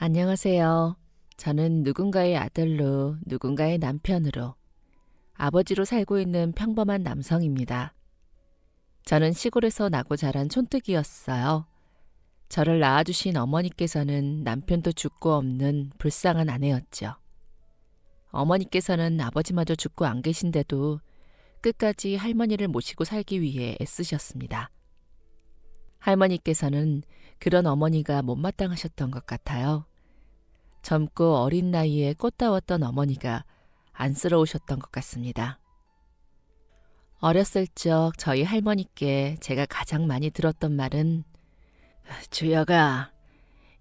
안녕하세요. 저는 누군가의 아들로 누군가의 남편으로 아버지로 살고 있는 평범한 남성입니다. 저는 시골에서 나고 자란 촌뜨기였어요. 저를 낳아주신 어머니께서는 남편도 죽고 없는 불쌍한 아내였죠. 어머니께서는 아버지마저 죽고 안 계신데도 끝까지 할머니를 모시고 살기 위해 애쓰셨습니다. 할머니께서는 그런 어머니가 못마땅하셨던 것 같아요. 젊고 어린 나이에 꽃다웠던 어머니가 안쓰러우셨던 것 같습니다. 어렸을 적 저희 할머니께 제가 가장 많이 들었던 말은 주여가,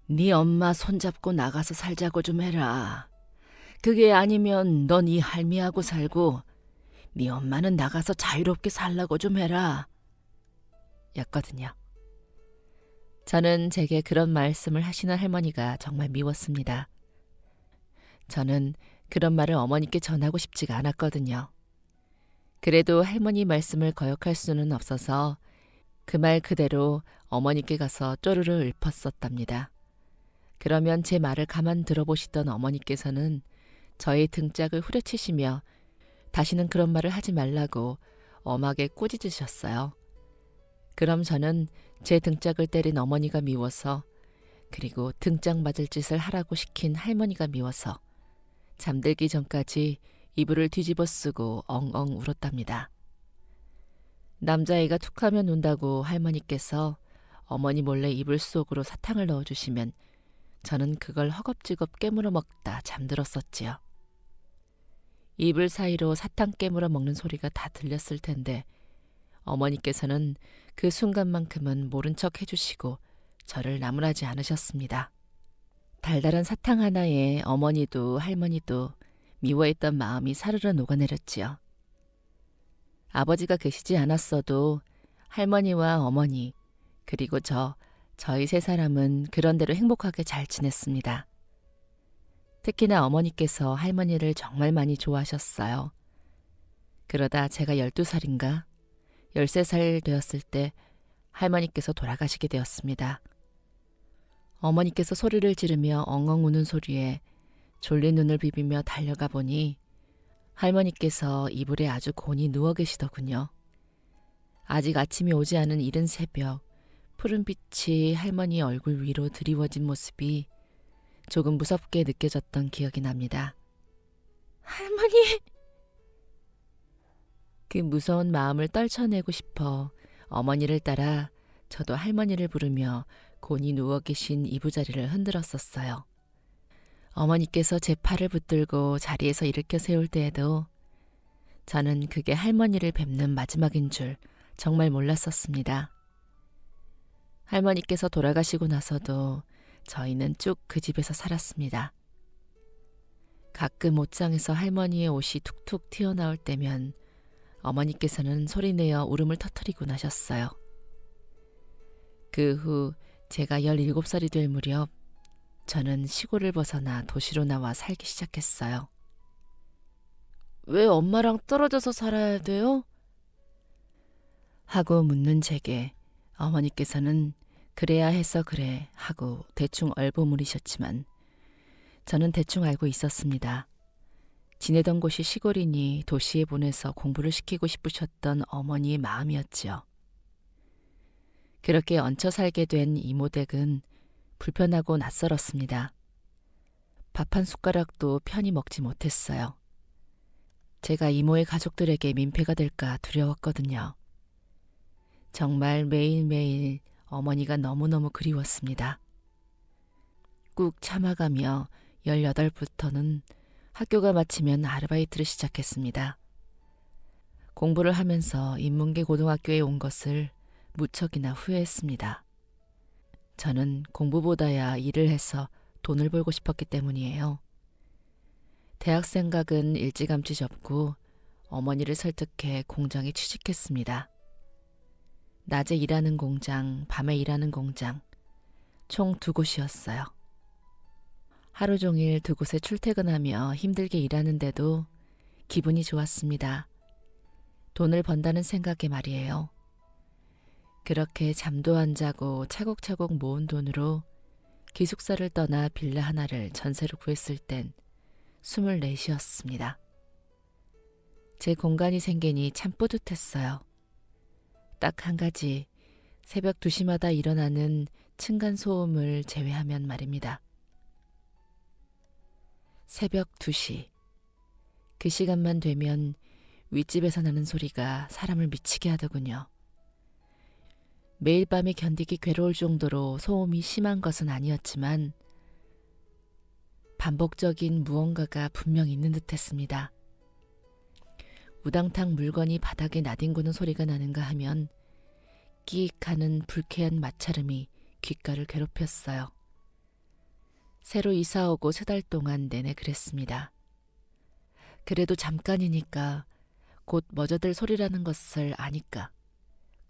네 엄마 손잡고 나가서 살자고 좀 해라. 그게 아니면 넌 이 할미하고 살고 네 엄마는 나가서 자유롭게 살라고 좀 해라. 였거든요. 저는 제게 그런 말씀을 하시는 할머니가 정말 미웠습니다. 저는 그런 말을 어머니께 전하고 싶지가 않았거든요. 그래도 할머니 말씀을 거역할 수는 없어서 그 말 그대로 어머니께 가서 쪼르르 읊었었답니다. 그러면 제 말을 가만 들어보시던 어머니께서는 저의 등짝을 후려치시며 다시는 그런 말을 하지 말라고 엄하게 꾸짖으셨어요. 그럼 저는 제 등짝을 때린 어머니가 미워서, 그리고 등짝 맞을 짓을 하라고 시킨 할머니가 미워서 잠들기 전까지 이불을 뒤집어 쓰고 엉엉 울었답니다. 남자아이가 툭하면 운다고 할머니께서 어머니 몰래 이불 속으로 사탕을 넣어주시면 저는 그걸 허겁지겁 깨물어 먹다 잠들었었지요. 이불 사이로 사탕 깨물어 먹는 소리가 다 들렸을 텐데 어머니께서는 그 순간만큼은 모른 척 해주시고 저를 나무라지 않으셨습니다. 달달한 사탕 하나에 어머니도 할머니도 미워했던 마음이 사르르 녹아내렸지요. 아버지가 계시지 않았어도 할머니와 어머니, 그리고 저희 세 사람은 그런대로 행복하게 잘 지냈습니다. 특히나 어머니께서 할머니를 정말 많이 좋아하셨어요. 그러다 제가 12살인가 13살 되었을 때 할머니께서 돌아가시게 되었습니다. 어머니께서 소리를 지르며 엉엉 우는 소리에 졸린 눈을 비비며 달려가 보니 할머니께서 이불에 아주 곤히 누워 계시더군요. 아직 아침이 오지 않은 이른 새벽, 푸른 빛이 할머니 얼굴 위로 드리워진 모습이 조금 무섭게 느껴졌던 기억이 납니다. 할머니! 그 무서운 마음을 떨쳐내고 싶어 어머니를 따라 저도 할머니를 부르며 곤히 누워 계신 이부자리를 흔들었었어요. 어머니께서 제 팔을 붙들고 자리에서 일으켜 세울 때에도 저는 그게 할머니를 뵙는 마지막인 줄 정말 몰랐었습니다. 할머니께서 돌아가시고 나서도 저희는 쭉 그 집에서 살았습니다. 가끔 옷장에서 할머니의 옷이 툭툭 튀어나올 때면 어머니께서는 소리내어 울음을 터뜨리고 나셨어요. 그 후 제가 17살이 될 무렵 저는 시골을 벗어나 도시로 나와 살기 시작했어요. 왜 엄마랑 떨어져서 살아야 돼요? 하고 묻는 제게 어머니께서는 그래야 해서 그래 하고 대충 얼버무리셨지만 저는 대충 알고 있었습니다. 지내던 곳이 시골이니 도시에 보내서 공부를 시키고 싶으셨던 어머니의 마음이었지요. 그렇게 얹혀 살게 된 이모댁은 불편하고 낯설었습니다. 밥 한 숟가락도 편히 먹지 못했어요. 제가 이모의 가족들에게 민폐가 될까 두려웠거든요. 정말 매일매일 어머니가 너무너무 그리웠습니다. 꾹 참아가며 18부터는 학교가 마치면 아르바이트를 시작했습니다. 공부를 하면서 인문계 고등학교에 온 것을 무척이나 후회했습니다. 저는 공부보다야 일을 해서 돈을 벌고 싶었기 때문이에요. 대학 생각은 일찌감치 접고 어머니를 설득해 공장에 취직했습니다. 낮에 일하는 공장, 밤에 일하는 공장, 총 2곳이었어요. 하루 종일 2곳에 출퇴근하며 힘들게 일하는데도 기분이 좋았습니다. 돈을 번다는 생각에 말이에요. 그렇게 잠도 안 자고 차곡차곡 모은 돈으로 기숙사를 떠나 빌라 하나를 전세로 구했을 땐 24이었습니다. 제 공간이 생기니 참 뿌듯했어요. 딱 한 가지, 새벽 2시마다 일어나는 층간소음을 제외하면 말입니다. 새벽 2시. 그 시간만 되면 윗집에서 나는 소리가 사람을 미치게 하더군요. 매일 밤에 견디기 괴로울 정도로 소음이 심한 것은 아니었지만 반복적인 무언가가 분명 있는 듯했습니다. 우당탕 물건이 바닥에 나뒹구는 소리가 나는가 하면 끼익 하는 불쾌한 마찰음이 귓가를 괴롭혔어요. 새로 이사오고 3달 동안 내내 그랬습니다. 그래도 잠깐이니까 곧 멎어들 소리라는 것을 아니까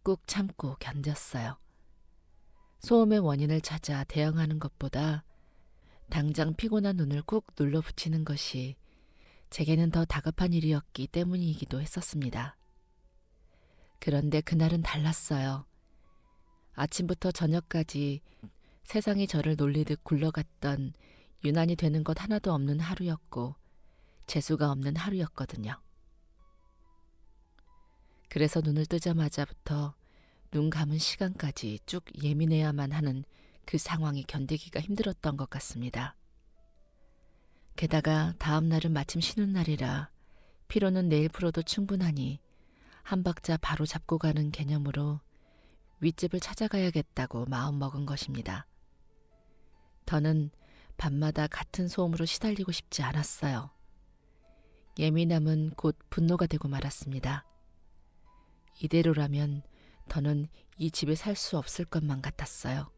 꾹 참고 견뎠어요. 소음의 원인을 찾아 대응하는 것보다 당장 피곤한 눈을 꾹 눌러붙이는 것이 제게는 더 다급한 일이었기 때문이기도 했었습니다. 그런데 그날은 달랐어요. 아침부터 저녁까지 세상이 저를 놀리듯 굴러갔던 유난히 되는 것 하나도 없는 하루였고 재수가 없는 하루였거든요. 그래서 눈을 뜨자마자부터 눈 감은 시간까지 쭉 예민해야만 하는 그 상황이 견디기가 힘들었던 것 같습니다. 게다가 다음 날은 마침 쉬는 날이라 피로는 내일 풀어도 충분하니 한 박자 바로 잡고 가는 개념으로 윗집을 찾아가야겠다고 마음먹은 것입니다. 더는 밤마다 같은 소음으로 시달리고 싶지 않았어요. 예민함은 곧 분노가 되고 말았습니다. 이대로라면 더는 이 집에 살 수 없을 것만 같았어요.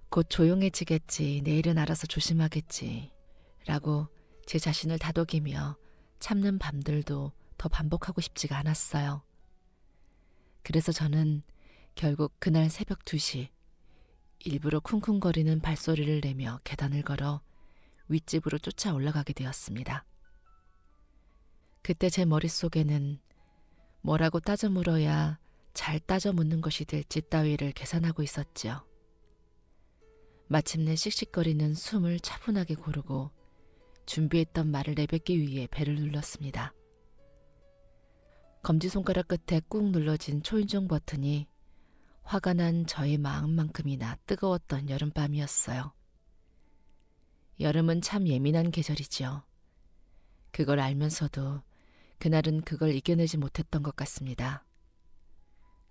곧 조용해지겠지, 내일은 알아서 조심하겠지 라고 제 자신을 다독이며 참는 밤들도 더 반복하고 싶지가 않았어요. 그래서 저는 결국 그날 새벽 2시 일부러 쿵쿵거리는 발소리를 내며 계단을 걸어 윗집으로 쫓아 올라가게 되었습니다. 그때 제 머릿속에는 뭐라고 따져 물어야 잘 따져 묻는 것이 될지 따위를 계산하고 있었지요. 마침내 씩씩거리는 숨을 차분하게 고르고 준비했던 말을 내뱉기 위해 배를 눌렀습니다. 검지손가락 끝에 꾹 눌러진 초인종 버튼이 화가 난 저의 마음만큼이나 뜨거웠던 여름밤이었어요. 여름은 참 예민한 계절이지요. 그걸 알면서도 그날은 그걸 이겨내지 못했던 것 같습니다.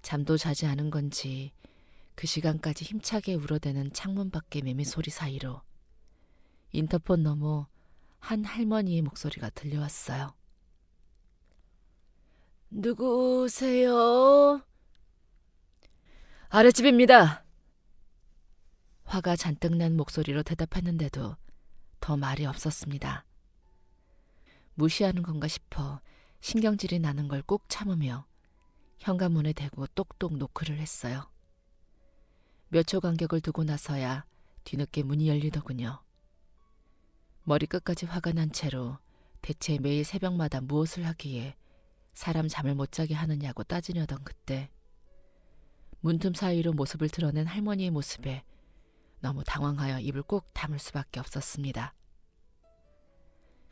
잠도 자지 않은 건지 그 시간까지 힘차게 울어대는 창문 밖의 매미 소리 사이로 인터폰 너머 한 할머니의 목소리가 들려왔어요. 누구세요? 아랫집입니다. 화가 잔뜩 난 목소리로 대답했는데도 더 말이 없었습니다. 무시하는 건가 싶어 신경질이 나는 걸 꾹 참으며 현관문에 대고 똑똑 노크를 했어요. 몇 초 간격을 두고 나서야 뒤늦게 문이 열리더군요. 머리끝까지 화가 난 채로 대체 매일 새벽마다 무엇을 하기에 사람 잠을 못 자게 하느냐고 따지려던 그때 문틈 사이로 모습을 드러낸 할머니의 모습에 너무 당황하여 입을 꼭 다물 수밖에 없었습니다.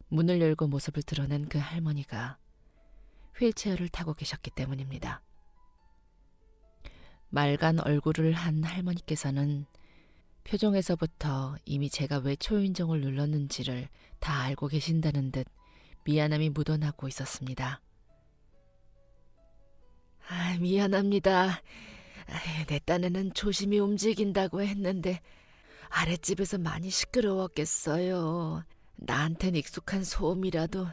문을 열고 모습을 드러낸 그 할머니가 휠체어를 타고 계셨기 때문입니다. 맑은 얼굴을 한 할머니께서는 표정에서부터 이미 제가 왜 초인종을 눌렀는지를 다 알고 계신다는 듯 미안함이 묻어나고 있었습니다. 미안합니다. 내 딴에는 조심히 움직인다고 했는데 아랫집에서 많이 시끄러웠겠어요. 나한텐 익숙한 소음이라도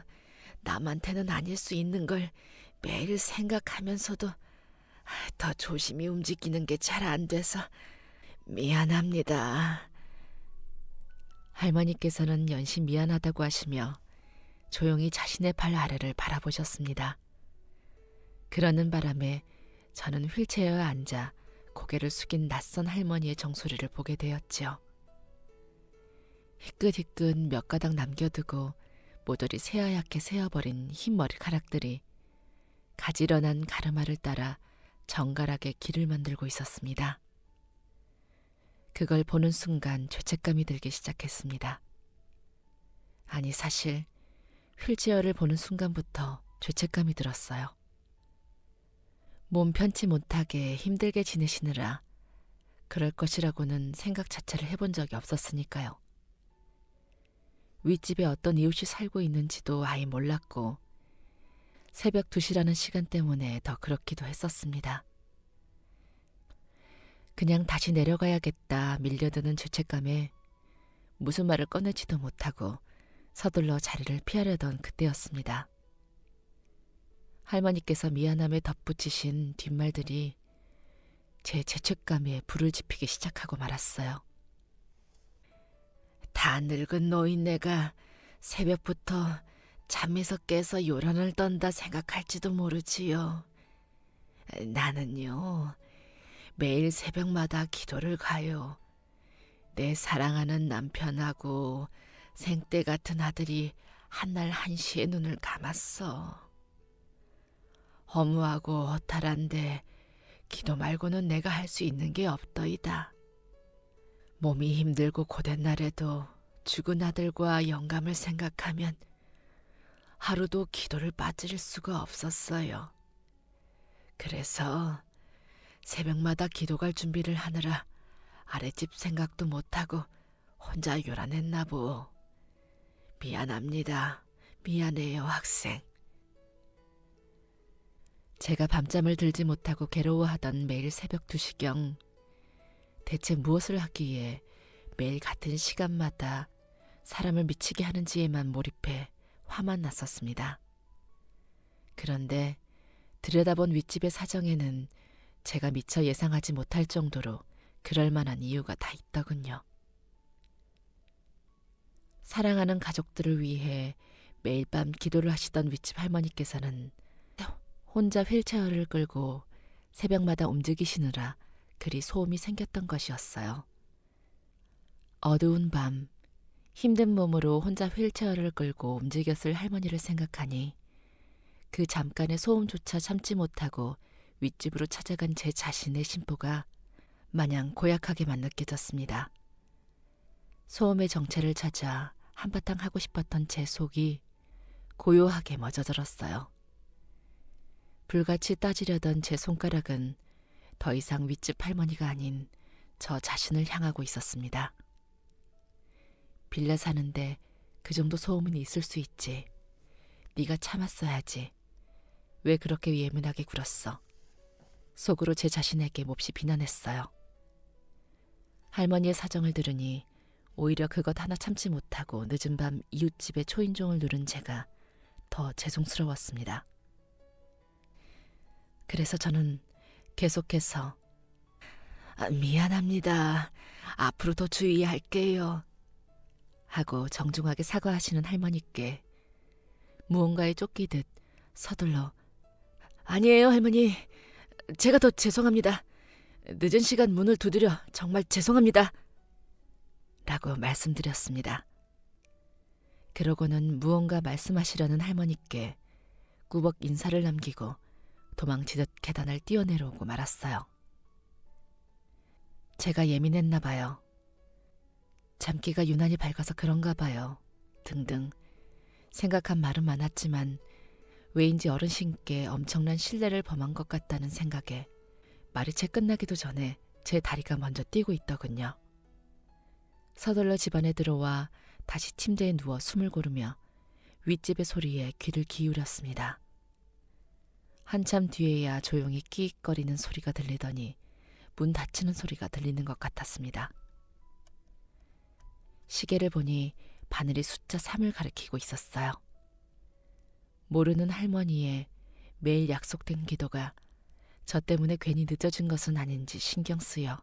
남한테는 아닐 수 있는 걸 매일 생각하면서도 더 조심히 움직이는 게 잘 안 돼서 미안합니다. 할머니께서는 연시 미안하다고 하시며 조용히 자신의 발 아래를 바라보셨습니다. 그러는 바람에 저는 휠체어에 앉아 고개를 숙인 낯선 할머니의 정수리를 보게 되었지요. 희끗희끗 몇 가닥 남겨두고 모조리 새하얗게 새어버린 흰 머리카락들이 가지런한 가르마를 따라 정갈하게 길을 만들고 있었습니다. 그걸 보는 순간 죄책감이 들기 시작했습니다. 아니, 사실 휠체어를 보는 순간부터 죄책감이 들었어요. 몸 편치 못하게 힘들게 지내시느라 그럴 것이라고는 생각 자체를 해본 적이 없었으니까요. 윗집에 어떤 이웃이 살고 있는지도 아예 몰랐고 새벽 2시라는 시간 때문에 더 그렇기도 했었습니다. 그냥 다시 내려가야겠다 밀려드는 죄책감에 무슨 말을 꺼내지도 못하고 서둘러 자리를 피하려던 그때였습니다. 할머니께서 미안함에 덧붙이신 뒷말들이 제 죄책감에 불을 지피기 시작하고 말았어요. 다 늙은 노인네가 새벽부터 잠에서 깨서 요란을 떤다 생각할지도 모르지요. 나는요, 매일 새벽마다 기도를 가요. 내 사랑하는 남편하고 생때 같은 아들이 한날 1시에 눈을 감았어. 허무하고 허탈한데 기도 말고는 내가 할 수 있는 게 없더이다. 몸이 힘들고 고된 날에도 죽은 아들과 영감을 생각하면 하루도 기도를 빠뜨릴 수가 없었어요. 그래서 새벽마다 기도 갈 준비를 하느라 아랫집 생각도 못하고 혼자 요란했나 보. 미안합니다. 미안해요, 학생. 제가 밤잠을 들지 못하고 괴로워하던 매일 새벽 2시경 대체 무엇을 하기에 매일 같은 시간마다 사람을 미치게 하는지에만 몰입해 화만 났었습니다. 그런데 들여다본 윗집의 사정에는 제가 미처 예상하지 못할 정도로 그럴 만한 이유가 다 있더군요. 사랑하는 가족들을 위해 매일 밤 기도를 하시던 윗집 할머니께서는 혼자 휠체어를 끌고 새벽마다 움직이시느라 그리 소음이 생겼던 것이었어요. 어두운 밤, 힘든 몸으로 혼자 휠체어를 끌고 움직였을 할머니를 생각하니 그 잠깐의 소음조차 참지 못하고 윗집으로 찾아간 제 자신의 심보가 마냥 고약하게만 느껴졌습니다. 소음의 정체를 찾아 한바탕 하고 싶었던 제 속이 고요하게 멎어들었어요. 불같이 따지려던 제 손가락은 더 이상 윗집 할머니가 아닌 저 자신을 향하고 있었습니다. 빌려 사는데 그 정도 소음은 있을 수 있지. 네가 참았어야지. 왜 그렇게 예민하게 굴었어? 속으로 제 자신에게 몹시 비난했어요. 할머니의 사정을 들으니 오히려 그것 하나 참지 못하고 늦은 밤 이웃집의 초인종을 누른 제가 더 죄송스러웠습니다. 그래서 저는 계속해서 미안합니다. 앞으로 더 주의할게요. 하고 정중하게 사과하시는 할머니께 무언가에 쫓기듯 서둘러 아니에요, 할머니. 제가 더 죄송합니다. 늦은 시간 문을 두드려 정말 죄송합니다. 라고 말씀드렸습니다. 그러고는 무언가 말씀하시려는 할머니께 꾸벅 인사를 남기고 도망치듯 계단을 뛰어내려오고 말았어요. 제가 예민했나 봐요. 잠기가 유난히 밝아서 그런가 봐요. 등등 생각한 말은 많았지만 왜인지 어르신께 엄청난 신뢰를 범한 것 같다는 생각에 말이 채 끝나기도 전에 제 다리가 먼저 뛰고 있더군요. 서둘러 집안에 들어와 다시 침대에 누워 숨을 고르며 윗집의 소리에 귀를 기울였습니다. 한참 뒤에야 조용히 끼익거리는 소리가 들리더니 문 닫히는 소리가 들리는 것 같았습니다. 시계를 보니 바늘이 숫자 3을 가리키고 있었어요. 모르는 할머니의 매일 약속된 기도가 저 때문에 괜히 늦어진 것은 아닌지 신경 쓰여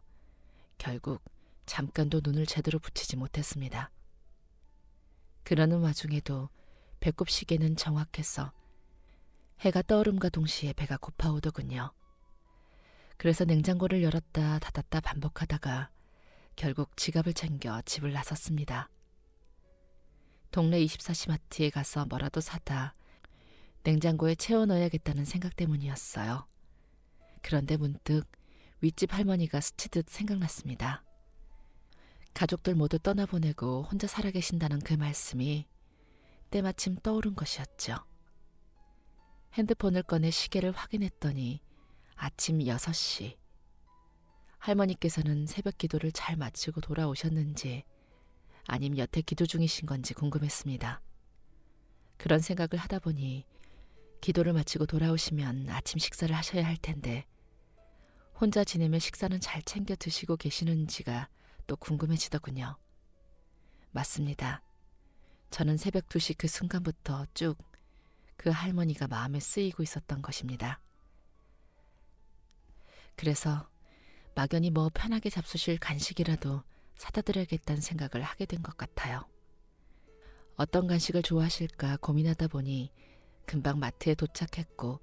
결국 잠깐도 눈을 제대로 붙이지 못했습니다. 그러는 와중에도 배꼽 시계는 정확해서 해가 떠오름과 동시에 배가 고파오더군요. 그래서 냉장고를 열었다 닫았다 반복하다가 결국 지갑을 챙겨 집을 나섰습니다. 동네 24시마트에 가서 뭐라도 사다 냉장고에 채워 넣어야겠다는 생각 때문이었어요. 그런데 문득 윗집 할머니가 스치듯 생각났습니다. 가족들 모두 떠나보내고 혼자 살아계신다는 그 말씀이 때마침 떠오른 것이었죠. 핸드폰을 꺼내 시계를 확인했더니 아침 6시. 할머니께서는 새벽 기도를 잘 마치고 돌아오셨는지 아님 여태 기도 중이신 건지 궁금했습니다. 그런 생각을 하다 보니 기도를 마치고 돌아오시면 아침 식사를 하셔야 할 텐데 혼자 지내며 식사는 잘 챙겨 드시고 계시는지가 또 궁금해지더군요. 맞습니다. 저는 새벽 2시 그 순간부터 쭉 그 할머니가 마음에 쓰이고 있었던 것입니다. 그래서 막연히 뭐 편하게 잡수실 간식이라도 사다 드려야겠다는 생각을 하게 된 것 같아요. 어떤 간식을 좋아하실까 고민하다 보니 금방 마트에 도착했고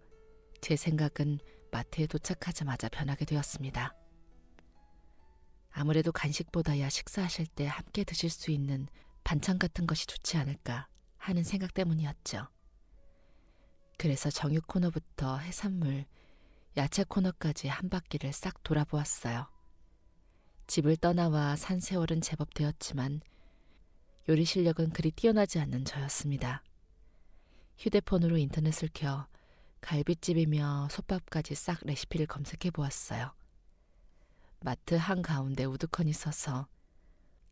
제 생각은 마트에 도착하자마자 변하게 되었습니다. 아무래도 간식보다야 식사하실 때 함께 드실 수 있는 반찬 같은 것이 좋지 않을까 하는 생각 때문이었죠. 그래서 정육 코너부터 해산물, 야채 코너까지 한 바퀴를 싹 돌아보았어요. 집을 떠나와 산 세월은 제법 되었지만 요리 실력은 그리 뛰어나지 않는 저였습니다. 휴대폰으로 인터넷을 켜 갈빗집이며 솥밥까지 싹 레시피를 검색해 보았어요. 마트 한가운데 우두커니 서서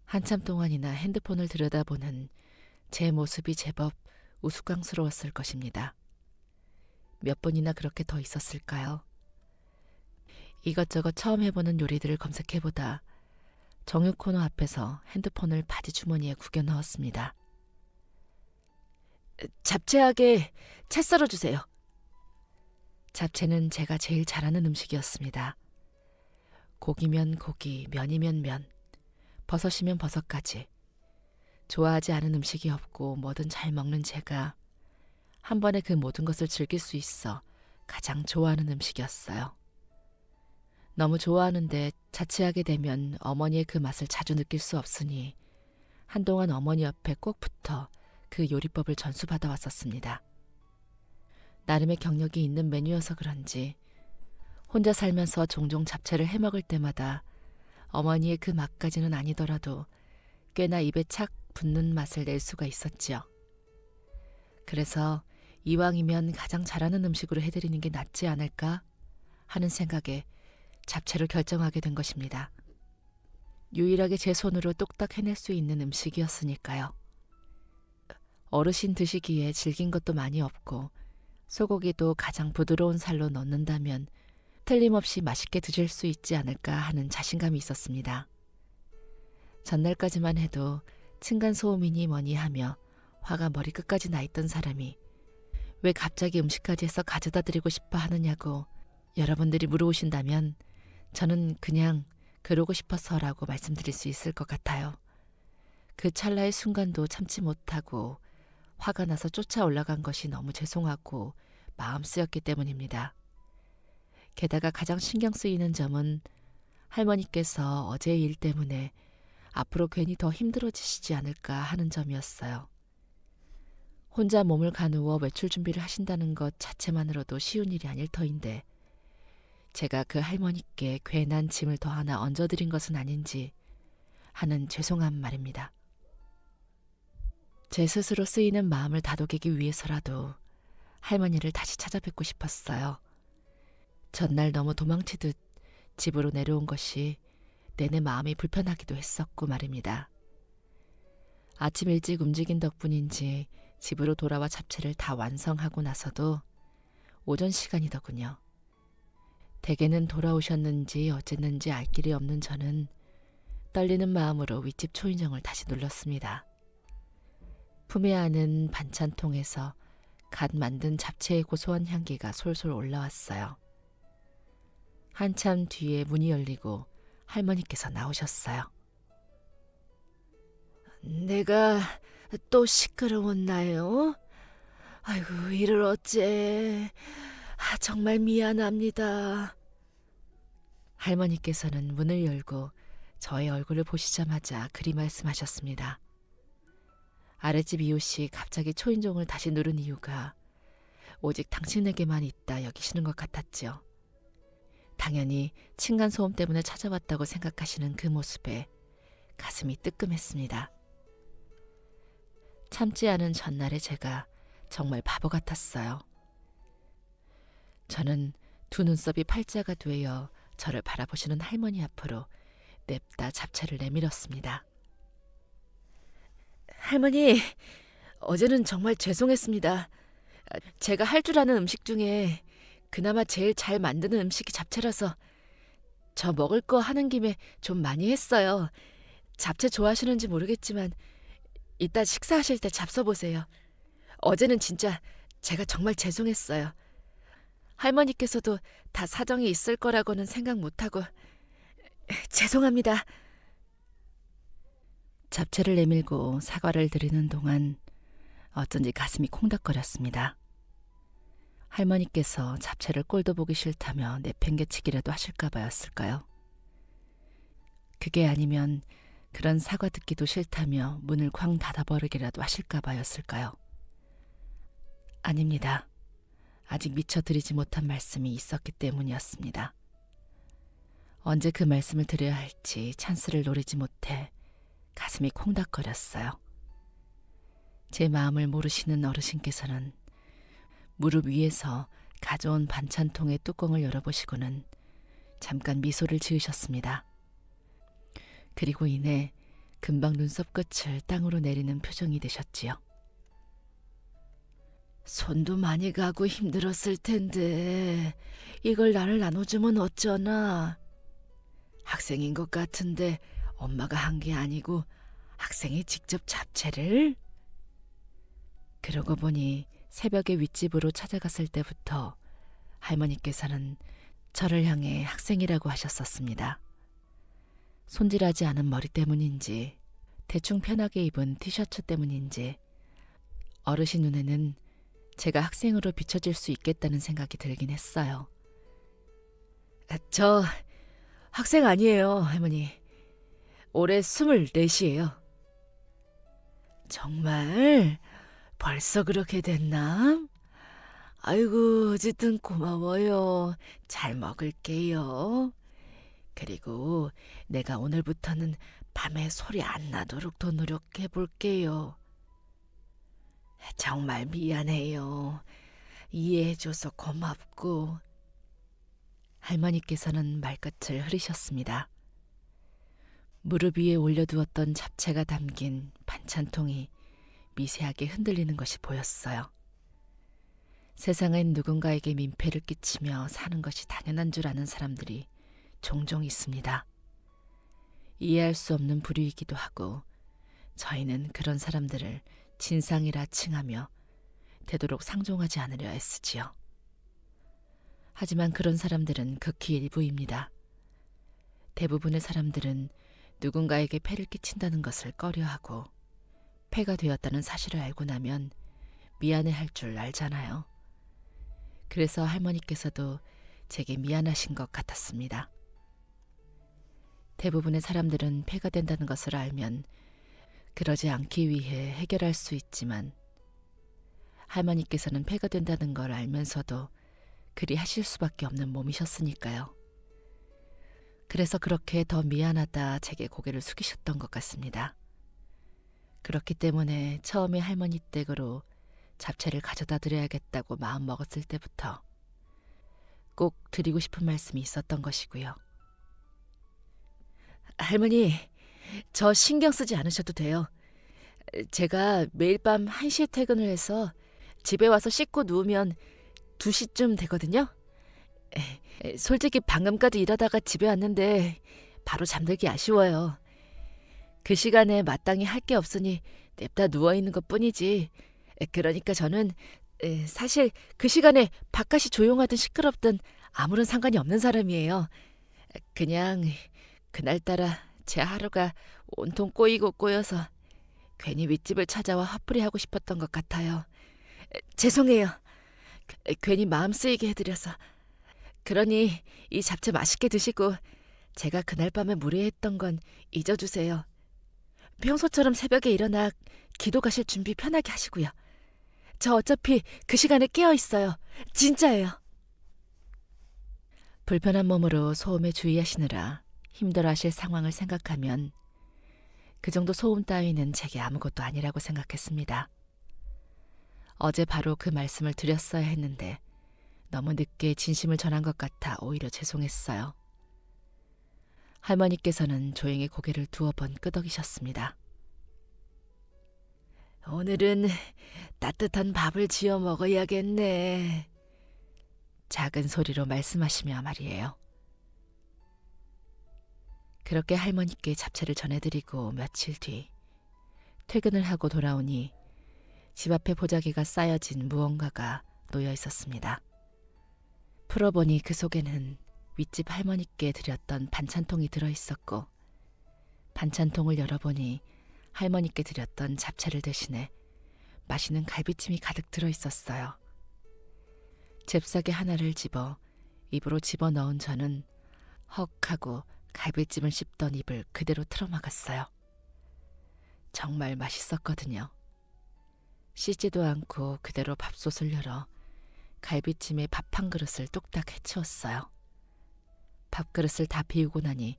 한참 동안이나 핸드폰을 들여다보는 제 모습이 제법 우스꽝스러웠을 것입니다. 몇 번이나 그렇게 더 있었을까요? 이것저것 처음 해보는 요리들을 검색해보다 정육 코너 앞에서 핸드폰을 바지 주머니에 구겨 넣었습니다. 잡채하게 채 썰어주세요. 잡채는 제가 제일 잘하는 음식이었습니다. 고기면 고기, 면이면 면, 버섯이면 버섯까지. 좋아하지 않은 음식이 없고 뭐든 잘 먹는 제가 한 번에 그 모든 것을 즐길 수 있어 가장 좋아하는 음식이었어요. 너무 좋아하는데 자취하게 되면 어머니의 그 맛을 자주 느낄 수 없으니 한동안 어머니 옆에 꼭 붙어 그 요리법을 전수받아 왔었습니다. 나름의 경력이 있는 메뉴여서 그런지 혼자 살면서 종종 잡채를 해먹을 때마다 어머니의 그 맛까지는 아니더라도 꽤나 입에 착 붙는 맛을 낼 수가 있었지요. 그래서 이왕이면 가장 잘하는 음식으로 해드리는 게 낫지 않을까 하는 생각에 잡채를 결정하게 된 것입니다. 유일하게 제 손으로 뚝딱 해낼 수 있는 음식이었으니까요. 어르신 드시기에 질긴 것도 많이 없고 소고기도 가장 부드러운 살로 넣는다면 틀림없이 맛있게 드실 수 있지 않을까 하는 자신감이 있었습니다. 전날까지만 해도 층간소음이니 뭐니 하며 화가 머리끝까지 나 있던 사람이 왜 갑자기 음식까지 해서 가져다 드리고 싶어 하느냐고 여러분들이 물어오신다면 저는 그냥 그러고 싶어서라고 말씀드릴 수 있을 것 같아요. 그 찰나의 순간도 참지 못하고 화가 나서 쫓아 올라간 것이 너무 죄송하고 마음 쓰였기 때문입니다. 게다가 가장 신경 쓰이는 점은 할머니께서 어제의 일 때문에 앞으로 괜히 더 힘들어지시지 않을까 하는 점이었어요. 혼자 몸을 가누어 외출 준비를 하신다는 것 자체만으로도 쉬운 일이 아닐 터인데 제가 그 할머니께 괜한 짐을 더 하나 얹어드린 것은 아닌지 하는 죄송함 말입니다. 제 스스로 쓰이는 마음을 다독이기 위해서라도 할머니를 다시 찾아뵙고 싶었어요. 전날 너무 도망치듯 집으로 내려온 것이 내내 마음이 불편하기도 했었고 말입니다. 아침 일찍 움직인 덕분인지 집으로 돌아와 잡채를 다 완성하고 나서도 오전 시간이더군요. 댁에는 돌아오셨는지 어쨌는지 알 길이 없는 저는 떨리는 마음으로 윗집 초인종을 다시 눌렀습니다. 품에 안은 반찬통에서 갓 만든 잡채의 고소한 향기가 솔솔 올라왔어요. 한참 뒤에 문이 열리고 할머니께서 나오셨어요. 내가 또 시끄러웠나요? 아이고, 이를 어째. 정말 미안합니다. 할머니께서는 문을 열고 저의 얼굴을 보시자마자 그리 말씀하셨습니다. 아랫집 이웃이 갑자기 초인종을 다시 누른 이유가 오직 당신에게만 있다 여기시는 것 같았지요. 당연히 층간소음 때문에 찾아왔다고 생각하시는 그 모습에 가슴이 뜨끔했습니다. 참지 않은 전날의 제가 정말 바보 같았어요. 저는 두 눈썹이 팔자가 되어 저를 바라보시는 할머니 앞으로 냅다 잡채를 내밀었습니다. 할머니, 어제는 정말 죄송했습니다. 제가 할 줄 아는 음식 중에 그나마 제일 잘 만드는 음식이 잡채라서 저 먹을 거 하는 김에 좀 많이 했어요. 잡채 좋아하시는지 모르겠지만 이따 식사하실 때 잡숴보세요. 어제는 진짜 제가 정말 죄송했어요. 할머니께서도 다 사정이 있을 거라고는 생각 못하고 죄송합니다. 잡채를 내밀고 사과를 드리는 동안 어쩐지 가슴이 콩닥거렸습니다. 할머니께서 잡채를 꼴도 보기 싫다며 내팽개치기라도 하실까 봐였을까요? 그게 아니면 그런 사과 듣기도 싫다며 문을 쾅 닫아버리기라도 하실까 봐였을까요? 아닙니다. 아직 미처 드리지 못한 말씀이 있었기 때문이었습니다. 언제 그 말씀을 드려야 할지 찬스를 노리지 못해 가슴이 콩닥거렸어요. 제 마음을 모르시는 어르신께서는 무릎 위에서 가져온 반찬통의 뚜껑을 열어보시고는 잠깐 미소를 지으셨습니다. 그리고 이내 금방 눈썹 끝을 땅으로 내리는 표정이 되셨지요. 손도 많이 가고 힘들었을 텐데 이걸 나를 나눠주면 어쩌나. 학생인 것 같은데 엄마가 한 게 아니고 학생이 직접 잡채를? 그러고 보니 새벽에 윗집으로 찾아갔을 때부터 할머니께서는 저를 향해 학생이라고 하셨었습니다. 손질하지 않은 머리 때문인지 대충 편하게 입은 티셔츠 때문인지 어르신 눈에는 제가 학생으로 비춰질 수 있겠다는 생각이 들긴 했어요. 저 학생 아니에요, 할머니. 올해 24이에요. 정말? 벌써 그렇게 됐나? 아이고, 어쨌든 고마워요. 잘 먹을게요. 그리고 내가 오늘부터는 밤에 소리 안 나도록 더 노력해 볼게요. 정말 미안해요. 이해해줘서 고맙고. 할머니께서는 말끝을 흐리셨습니다. 무릎 위에 올려두었던 잡채가 담긴 반찬통이 미세하게 흔들리는 것이 보였어요. 세상엔 누군가에게 민폐를 끼치며 사는 것이 당연한 줄 아는 사람들이 종종 있습니다. 이해할 수 없는 부류이기도 하고 저희는 그런 사람들을 진상이라 칭하며 되도록 상종하지 않으려 애쓰지요. 하지만 그런 사람들은 극히 일부입니다. 대부분의 사람들은 누군가에게 폐를 끼친다는 것을 꺼려하고 폐가 되었다는 사실을 알고 나면 미안해할 줄 알잖아요. 그래서 할머니께서도 제게 미안하신 것 같았습니다. 대부분의 사람들은 폐가 된다는 것을 알면 그러지 않기 위해 해결할 수 있지만 할머니께서는 폐가 된다는 걸 알면서도 그리 하실 수밖에 없는 몸이셨으니까요. 그래서 그렇게 더 미안하다 제게 고개를 숙이셨던 것 같습니다. 그렇기 때문에 처음에 할머니 댁으로 잡채를 가져다 드려야겠다고 마음먹었을 때부터 꼭 드리고 싶은 말씀이 있었던 것이고요. 할머니, 저 신경 쓰지 않으셔도 돼요. 제가 매일 밤 1시에 퇴근을 해서 집에 와서 씻고 누우면 2시쯤 되거든요. 솔직히 방금까지 일하다가 집에 왔는데 바로 잠들기 아쉬워요. 그 시간에 마땅히 할 게 없으니 냅다 누워있는 것뿐이지. 그러니까 저는 사실 그 시간에 바깥이 조용하든 시끄럽든 아무런 상관이 없는 사람이에요. 그냥 그날따라 제 하루가 온통 꼬이고 꼬여서 괜히 윗집을 찾아와 화풀이하고 싶었던 것 같아요. 죄송해요. 괜히 마음 쓰이게 해드려서. 그러니 이 잡채 맛있게 드시고 제가 그날 밤에 무례했던 건 잊어주세요. 평소처럼 새벽에 일어나 기도 가실 준비 편하게 하시고요. 저 어차피 그 시간에 깨어 있어요. 진짜예요. 불편한 몸으로 소음에 주의하시느라 힘들어하실 상황을 생각하면 그 정도 소음 따위는 제게 아무것도 아니라고 생각했습니다. 어제 바로 그 말씀을 드렸어야 했는데 너무 늦게 진심을 전한 것 같아 오히려 죄송했어요. 할머니께서는 조용히 고개를 두어 번 끄덕이셨습니다. 오늘은 따뜻한 밥을 지어 먹어야겠네. 작은 소리로 말씀하시며 말이에요. 그렇게 할머니께 잡채를 전해드리고 며칠 뒤 퇴근을 하고 돌아오니 집 앞에 보자기가 쌓여진 무언가가 놓여 있었습니다. 풀어보니 그 속에는 윗집 할머니께 드렸던 반찬통이 들어있었고 반찬통을 열어보니 할머니께 드렸던 잡채를 대신에 맛있는 갈비찜이 가득 들어있었어요. 잽싸게 하나를 집어 입으로 집어넣은 저는 헉 하고 갈비찜을 씹던 입을 그대로 틀어막았어요. 정말 맛있었거든요. 씻지도 않고 그대로 밥솥을 열어 갈비찜에 밥 한 그릇을 뚝딱 해치웠어요. 밥그릇을 다 비우고 나니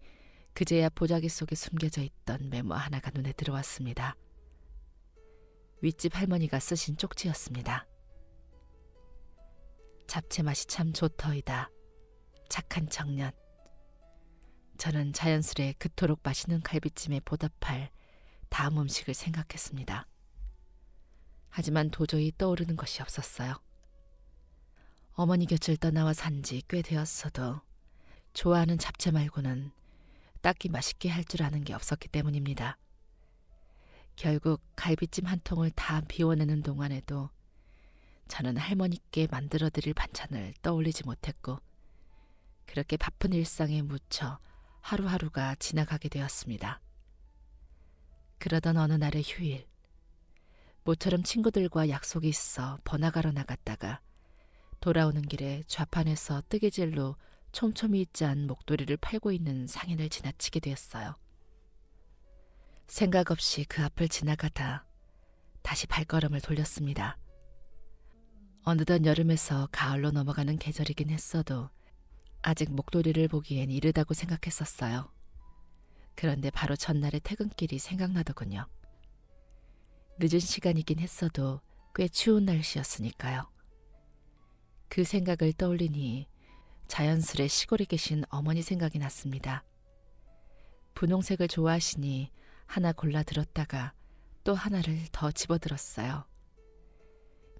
그제야 보자기 속에 숨겨져 있던 메모 하나가 눈에 들어왔습니다. 윗집 할머니가 쓰신 쪽지였습니다. 잡채 맛이 참 좋더이다. 착한 청년. 저는 자연스레 그토록 맛있는 갈비찜에 보답할 다음 음식을 생각했습니다. 하지만 도저히 떠오르는 것이 없었어요. 어머니 곁을 떠나와 산 지 꽤 되었어도 좋아하는 잡채 말고는 딱히 맛있게 할 줄 아는 게 없었기 때문입니다. 결국 갈비찜 한 통을 다 비워내는 동안에도 저는 할머니께 만들어드릴 반찬을 떠올리지 못했고 그렇게 바쁜 일상에 묻혀 하루하루가 지나가게 되었습니다. 그러던 어느 날의 휴일, 모처럼 친구들과 약속이 있어 번화가로 나갔다가 돌아오는 길에 좌판에서 뜨개질로 촘촘히 짠 목도리를 팔고 있는 상인을 지나치게 되었어요. 생각 없이 그 앞을 지나가다 다시 발걸음을 돌렸습니다. 어느덧 여름에서 가을로 넘어가는 계절이긴 했어도 아직 목도리를 보기엔 이르다고 생각했었어요. 그런데 바로 전날의 퇴근길이 생각나더군요. 늦은 시간이긴 했어도 꽤 추운 날씨였으니까요. 그 생각을 떠올리니 자연스레 시골에 계신 어머니 생각이 났습니다. 분홍색을 좋아하시니 하나 골라 들었다가 또 하나를 더 집어들었어요.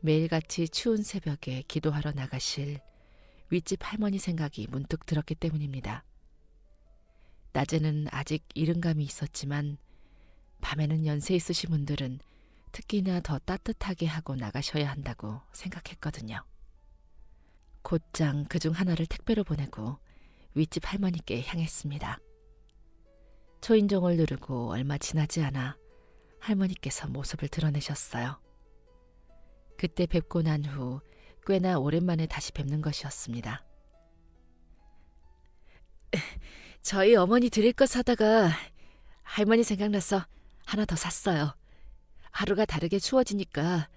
매일같이 추운 새벽에 기도하러 나가실 윗집 할머니 생각이 문득 들었기 때문입니다. 낮에는 아직 이른감이 있었지만 밤에는 연세 있으신 분들은 특히나 더 따뜻하게 하고 나가셔야 한다고 생각했거든요. 곧장 그중 하나를 택배로 보내고 윗집 할머니께 향했습니다. 초인종을 누르고 얼마 지나지 않아 할머니께서 모습을 드러내셨어요. 그때 뵙고 난 후 꽤나 오랜만에 다시 뵙는 것이었습니다. 저희 어머니 드릴 거 사다가 할머니 생각나서 하나 더 샀어요. 하루가 다르게 추워지니까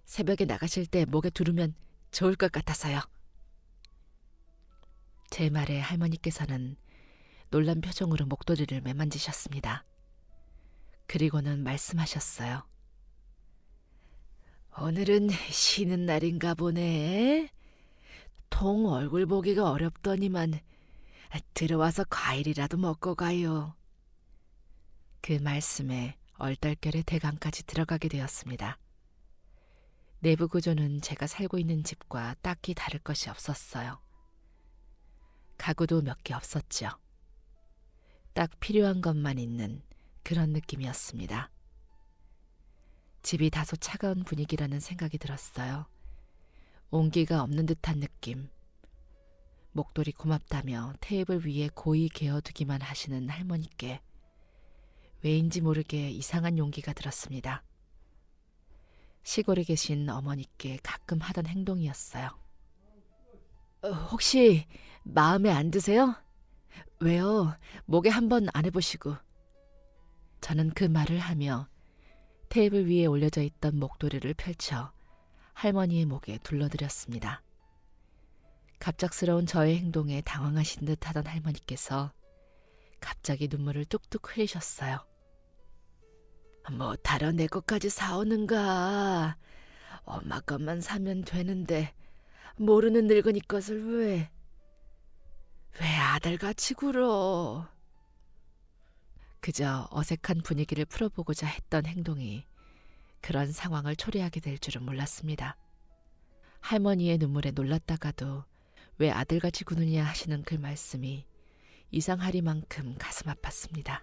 새벽에 나가실 때 목에 두르면 좋을 것 같아서요. 제 말에 할머니께서는 놀란 표정으로 목도리를 매만지셨습니다. 그리고는 말씀하셨어요. 오늘은 쉬는 날인가 보네. 통 얼굴 보기가 어렵더니만 들어와서 과일이라도 먹고 가요. 그 말씀에 얼떨결에 대강까지 들어가게 되었습니다. 내부 구조는 제가 살고 있는 집과 딱히 다를 것이 없었어요. 가구도 몇 개 없었죠. 딱 필요한 것만 있는 그런 느낌이었습니다. 집이 다소 차가운 분위기라는 생각이 들었어요. 온기가 없는 듯한 느낌. 목도리 고맙다며 테이블 위에 고이 개어두기만 하시는 할머니께 왜인지 모르게 이상한 용기가 들었습니다. 시골에 계신 어머니께 가끔 하던 행동이었어요. 혹시 마음에 안 드세요? 왜요? 목에 한번 안 해보시고. 저는 그 말을 하며 테이블 위에 올려져 있던 목도리를 펼쳐 할머니의 목에 둘러드렸습니다. 갑작스러운 저의 행동에 당황하신 듯 하던 할머니께서 갑자기 눈물을 뚝뚝 흘리셨어요. 뭐 다려 내 것까지 사오는가? 엄마 것만 사면 되는데 모르는 늙은이 것을 왜 아들같이 굴어? 그저 어색한 분위기를 풀어보고자 했던 행동이 그런 상황을 초래하게 될 줄은 몰랐습니다. 할머니의 눈물에 놀랐다가도 왜 아들같이 구느냐 하시는 그 말씀이 이상하리만큼 가슴 아팠습니다.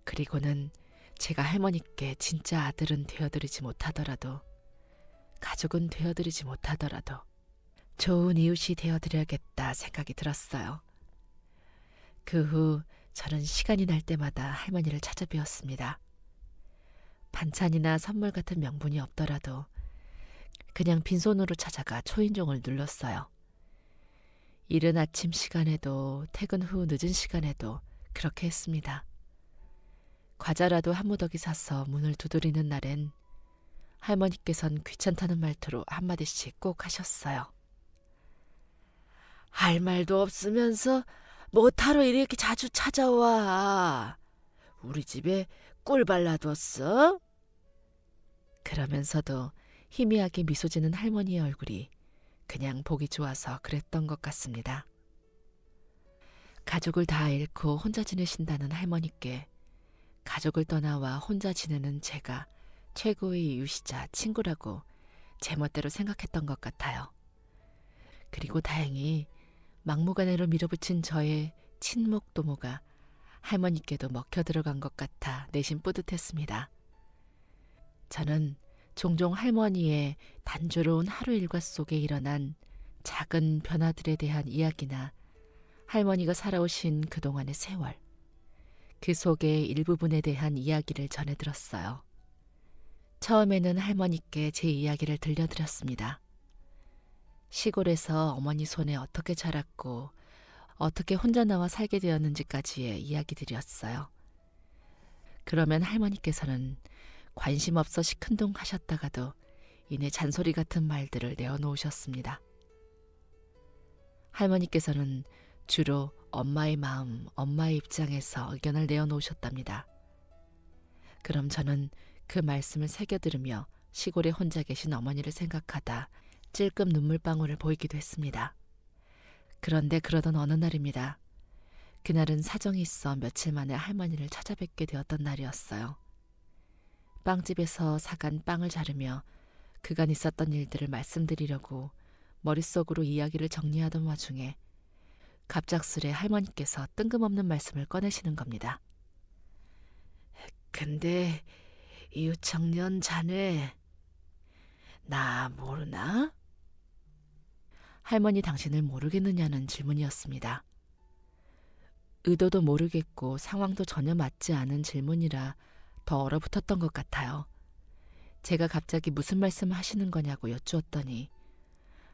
그리고는 제가 할머니께 진짜 아들은 되어드리지 못하더라도, 가족은 되어드리지 못하더라도 좋은 이웃이 되어드려야겠다 생각이 들었어요. 그 후 저는 시간이 날 때마다 할머니를 찾아뵈었습니다. 반찬이나 선물 같은 명분이 없더라도 그냥 빈손으로 찾아가 초인종을 눌렀어요. 이른 아침 시간에도 퇴근 후 늦은 시간에도 그렇게 했습니다. 과자라도 한 무더기 사서 문을 두드리는 날엔 할머니께선 귀찮다는 말투로 한마디씩 꼭 하셨어요. 할 말도 없으면서 뭐하러 이렇게 자주 찾아와? 우리 집에 꿀 발라뒀어? 그러면서도 희미하게 미소 지는 할머니의 얼굴이 그냥 보기 좋아서 그랬던 것 같습니다. 가족을 다 잃고 혼자 지내신다는 할머니께 가족을 떠나와 혼자 지내는 제가 최고의 이웃이자 친구라고 제멋대로 생각했던 것 같아요. 그리고 다행히 막무가내로 밀어붙인 저의 친목 도모가 할머니께도 먹혀 들어간 것 같아 내심 뿌듯했습니다. 저는 종종 할머니의 단조로운 하루 일과 속에 일어난 작은 변화들에 대한 이야기나 할머니가 살아오신 그동안의 세월, 그 속의 일부분에 대한 이야기를 전해 들었어요. 처음에는 할머니께 제 이야기를 들려드렸습니다. 시골에서 어머니 손에 어떻게 자랐고 어떻게 혼자 나와 살게 되었는지까지의 이야기들이었어요. 그러면 할머니께서는 관심 없어 시큰둥 하셨다가도 이내 잔소리 같은 말들을 내어놓으셨습니다. 할머니께서는 주로 엄마의 마음, 엄마의 입장에서 의견을 내어놓으셨답니다. 그럼 저는 그 말씀을 새겨 들으며 시골에 혼자 계신 어머니를 생각하다 찔끔 눈물방울을 보이기도 했습니다. 그런데 그러던 어느 날입니다. 그날은 사정이 있어 며칠 만에 할머니를 찾아뵙게 되었던 날이었어요. 빵집에서 사간 빵을 자르며 그간 있었던 일들을 말씀드리려고 머릿속으로 이야기를 정리하던 와중에 갑작스레 할머니께서 뜬금없는 말씀을 꺼내시는 겁니다. 근데 이웃 청년 자네 나 모르나? 할머니 당신을 모르겠느냐는 질문이었습니다. 의도도 모르겠고 상황도 전혀 맞지 않은 질문이라 더 얼어붙었던 것 같아요. 제가 갑자기 무슨 말씀을 하시는 거냐고 여쭈었더니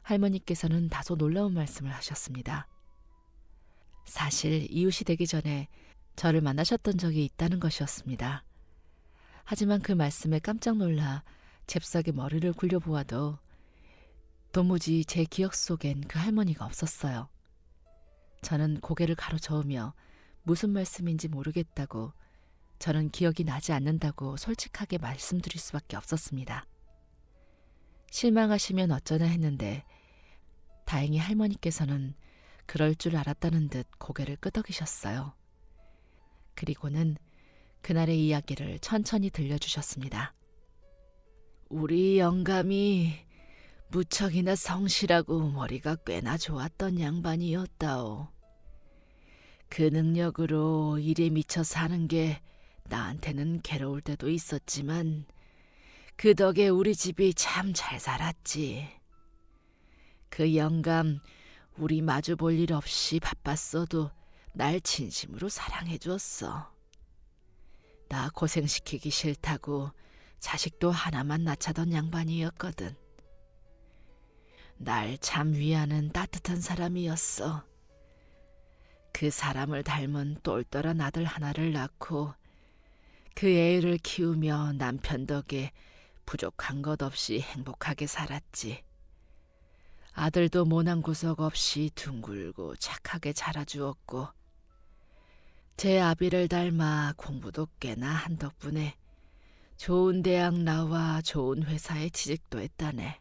할머니께서는 다소 놀라운 말씀을 하셨습니다. 사실 이웃이 되기 전에 저를 만나셨던 적이 있다는 것이었습니다. 하지만 그 말씀에 깜짝 놀라 잽싸게 머리를 굴려보아도 도무지 제 기억 속엔 그 할머니가 없었어요. 저는 고개를 가로저으며 무슨 말씀인지 모르겠다고, 저는 기억이 나지 않는다고 솔직하게 말씀드릴 수밖에 없었습니다. 실망하시면 어쩌나 했는데 다행히 할머니께서는 그럴 줄 알았다는 듯 고개를 끄덕이셨어요. 그리고는 그날의 이야기를 천천히 들려주셨습니다. 우리 영감이 무척이나 성실하고 머리가 꽤나 좋았던 양반이었다오. 그 능력으로 일에 미쳐 사는 게 나한테는 괴로울 때도 있었지만 그 덕에 우리 집이 참 잘 살았지. 그 영감 우리 마주 볼 일 없이 바빴어도 날 진심으로 사랑해 줬어. 나 고생시키기 싫다고 자식도 하나만 낳자던 양반이었거든. 날 참 위하는 따뜻한 사람이었어. 그 사람을 닮은 똘똘한 아들 하나를 낳고 그 애를 키우며 남편 덕에 부족한 것 없이 행복하게 살았지. 아들도 모난 구석 없이 둥글고 착하게 자라주었고 제 아비를 닮아 공부도 꽤나 한 덕분에 좋은 대학 나와 좋은 회사에 취직도 했다네.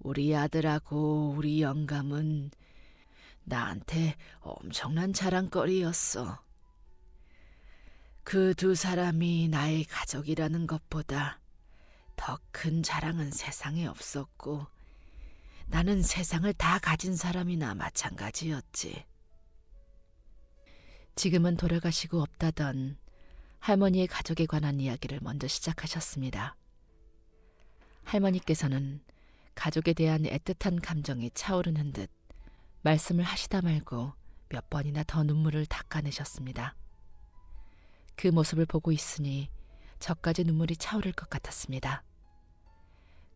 우리 아들하고 우리 영감은 나한테 엄청난 자랑거리였어. 그 두 사람이 나의 가족이라는 것보다 더 큰 자랑은 세상에 없었고 나는 세상을 다 가진 사람이나 마찬가지였지. 지금은 돌아가시고 없다던 할머니의 가족에 관한 이야기를 먼저 시작하셨습니다. 할머니께서는 가족에 대한 애틋한 감정이 차오르는 듯 말씀을 하시다 말고 몇 번이나 더 눈물을 닦아내셨습니다. 그 모습을 보고 있으니 저까지 눈물이 차오를 것 같았습니다.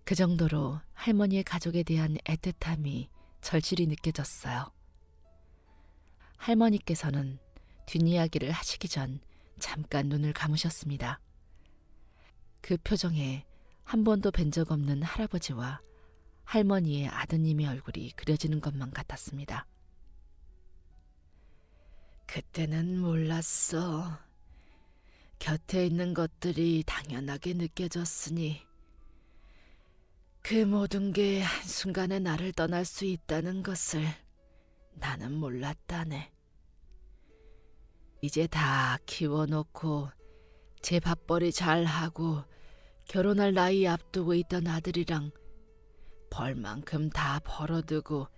그 정도로 할머니의 가족에 대한 애틋함이 절실히 느껴졌어요. 할머니께서는 뒷이야기를 하시기 전 잠깐 눈을 감으셨습니다. 그 표정에 한 번도 뵌 적 없는 할아버지와 할머니의 아드님의 얼굴이 그려지는 것만 같았습니다. 그때는 몰랐어. 곁에 있는 것들이 당연하게 느껴졌으니 그 모든 게 한순간에 나를 떠날 수 있다는 것을 나는 몰랐다네. 이제 다 키워놓고 제 밥벌이 잘하고 결혼할 나이 앞두고 있던 아들이랑 벌 만큼 다 벌어두고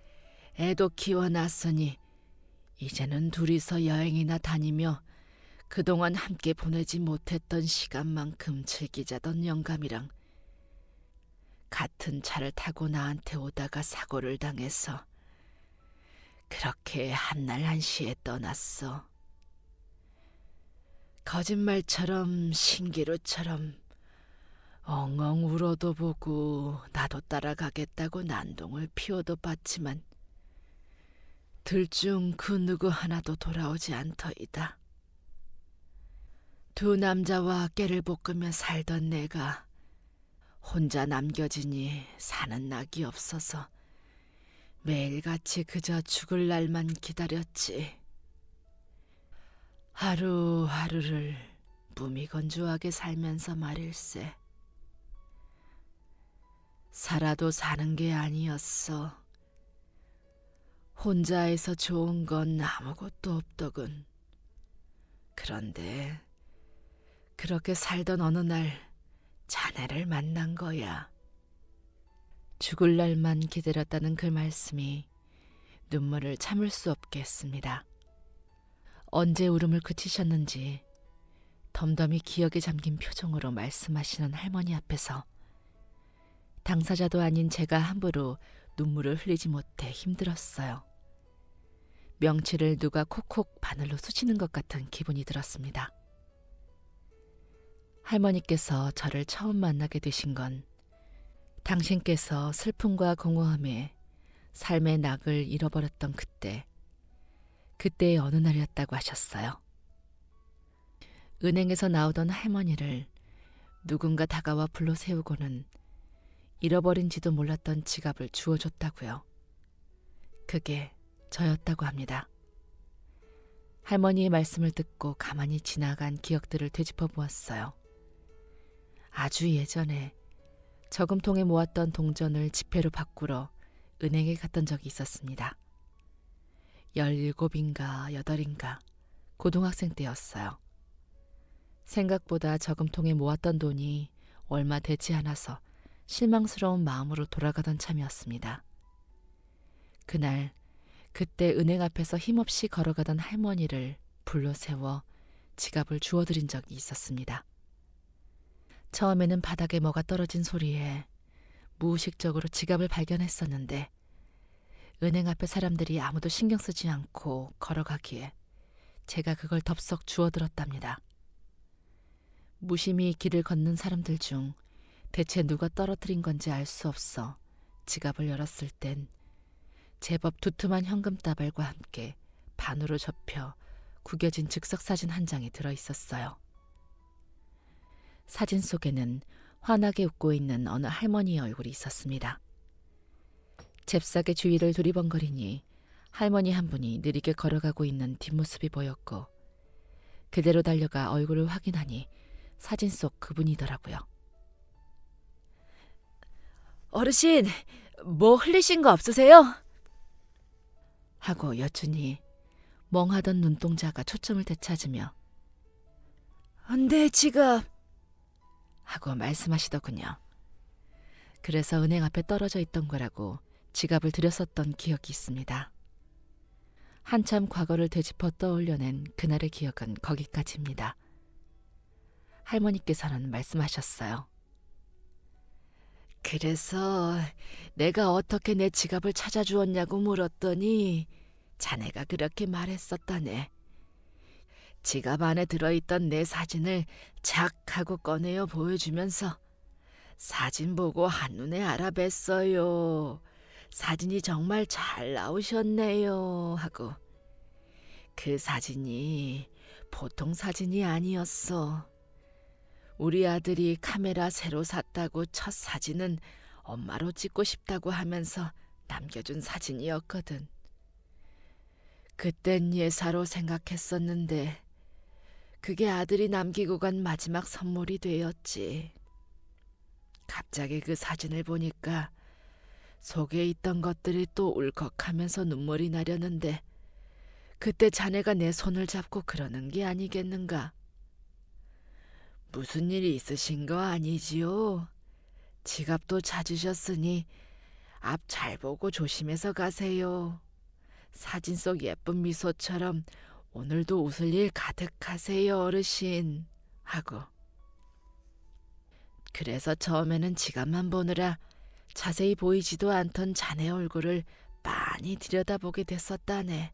애도 키워놨으니 이제는 둘이서 여행이나 다니며 그동안 함께 보내지 못했던 시간만큼 즐기자던 영감이랑 같은 차를 타고 나한테 오다가 사고를 당해서 그렇게 한날 한시에 떠났어. 거짓말처럼 신기루처럼 엉엉 울어도 보고 나도 따라가겠다고 난동을 피워도 봤지만 둘 중 그 누구 하나도 돌아오지 않더이다. 두 남자와 깨를 볶으며 살던 내가 혼자 남겨지니 사는 낙이 없어서 매일같이 그저 죽을 날만 기다렸지. 하루하루를 무미건조하게 살면서 말일세. 살아도 사는 게 아니었어. 혼자해서 좋은 건 아무것도 없더군. 그런데 그렇게 살던 어느 날 자네를 만난 거야. 죽을 날만 기다렸다는 그 말씀이 눈물을 참을 수 없게 했습니다. 언제 울음을 그치셨는지 덤덤히 기억에 잠긴 표정으로 말씀하시는 할머니 앞에서 당사자도 아닌 제가 함부로 눈물을 흘리지 못해 힘들었어요. 명치를 누가 콕콕 바늘로 쑤시는 것 같은 기분이 들었습니다. 할머니께서 저를 처음 만나게 되신 건 당신께서 슬픔과 공허함에 삶의 낙을 잃어버렸던 그때의 어느 날이었다고 하셨어요. 은행에서 나오던 할머니를 누군가 다가와 불러 세우고는 잃어버린지도 몰랐던 지갑을 주워줬다고요. 그게 저였다고 합니다. 할머니의 말씀을 듣고 가만히 지나간 기억들을 되짚어 보았어요. 아주 예전에 저금통에 모았던 동전을 지폐로 바꾸러 은행에 갔던 적이 있었습니다. 17인가 8인가 고등학생 때였어요. 생각보다 저금통에 모았던 돈이 얼마 되지 않아서 실망스러운 마음으로 돌아가던 참이었습니다. 그날 그때 은행 앞에서 힘없이 걸어가던 할머니를 불러 세워 지갑을 주워드린 적이 있었습니다. 처음에는 바닥에 뭐가 떨어진 소리에 무의식적으로 지갑을 발견했었는데 은행 앞에 사람들이 아무도 신경 쓰지 않고 걸어가기에 제가 그걸 덥석 주워들었답니다. 무심히 길을 걷는 사람들 중 대체 누가 떨어뜨린 건지 알 수 없어 지갑을 열었을 땐 제법 두툼한 현금다발과 함께 반으로 접혀 구겨진 즉석사진 한 장이 들어있었어요. 사진 속에는 환하게 웃고 있는 어느 할머니의 얼굴이 있었습니다. 잽싸게 주위를 두리번거리니 할머니 한 분이 느리게 걸어가고 있는 뒷모습이 보였고 그대로 달려가 얼굴을 확인하니 사진 속 그분이더라고요. 어르신, 뭐 흘리신 거 없으세요? 하고 여쭈니 멍하던 눈동자가 초점을 되찾으며 내 지갑 하고 말씀하시더군요. 그래서 은행 앞에 떨어져 있던 거라고 지갑을 들였었던 기억이 있습니다. 한참 과거를 되짚어 떠올려낸 그날의 기억은 거기까지입니다. 할머니께서는 말씀하셨어요. 그래서 내가 어떻게 내 지갑을 찾아주었냐고 물었더니 자네가 그렇게 말했었다네. 지갑 안에 들어있던 내 사진을 착 하고 꺼내어 보여주면서 사진 보고 한눈에 알아뵀어요. 사진이 정말 잘 나오셨네요. 하고 그 사진이 보통 사진이 아니었어. 우리 아들이 카메라 새로 샀다고 첫 사진은 엄마로 찍고 싶다고 하면서 남겨준 사진이었거든. 그땐 예사로 생각했었는데 그게 아들이 남기고 간 마지막 선물이 되었지. 갑자기 그 사진을 보니까 속에 있던 것들이 또 울컥하면서 눈물이 나려는데 그때 자네가 내 손을 잡고 그러는 게 아니겠는가? 무슨 일이 있으신 거 아니지요? 지갑도 찾으셨으니 앞 잘 보고 조심해서 가세요. 사진 속 예쁜 미소처럼 오늘도 웃을 일 가득하세요, 어르신. 하고. 그래서 처음에는 지갑만 보느라 자세히 보이지도 않던 자네 얼굴을 빤히 들여다보게 됐었다네.